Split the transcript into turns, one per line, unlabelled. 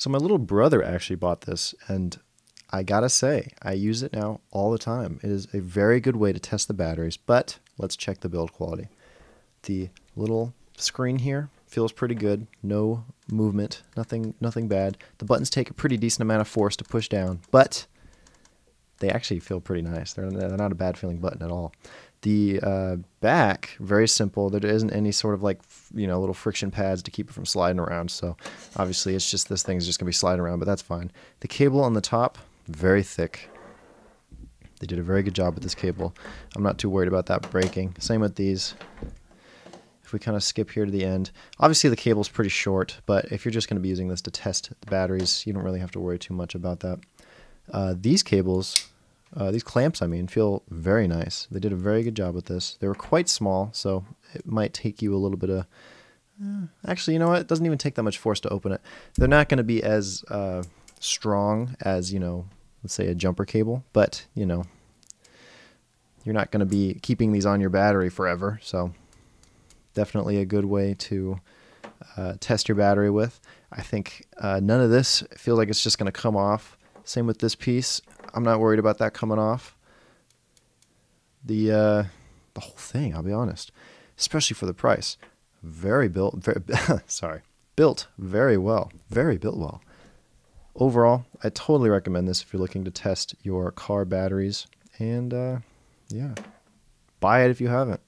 So my little brother actually bought this, and I gotta say, I use it now all the time. It is a very good way to test the batteries, but let's check the build quality. The little screen here feels pretty good. No movement, nothing bad. The buttons take a pretty decent amount of force to push down, but they actually feel pretty nice. They're not a bad feeling button at all. The back, very simple. There isn't any sort of like, little friction pads to keep it from sliding around. So obviously it's just, this thing's just gonna be sliding around, but that's fine. The cable on the top, very thick. They did a very good job with this cable. I'm not too worried about that breaking. Same with these. If we kind of skip here to the end, obviously the cable's pretty short, but if you're just gonna be using this to test the batteries, you don't really have to worry too much about that. These cables, these clamps, I mean, feel very nice. They did a very good job with this. They were quite small, so it might take you a little bit of... actually, you know what? It doesn't even take that much force to open it. They're not going to be as strong as, let's say a jumper cable, but, you're not going to be keeping these on your battery forever, so definitely a good way to test your battery with. I think none of this feels like it's just going to come off. Same with this piece. I'm not worried about that coming off. The whole thing, I'll be honest, especially for the price, built very well, very built well. Overall, I totally recommend this if you're looking to test your car batteries, and yeah, buy it if you haven't.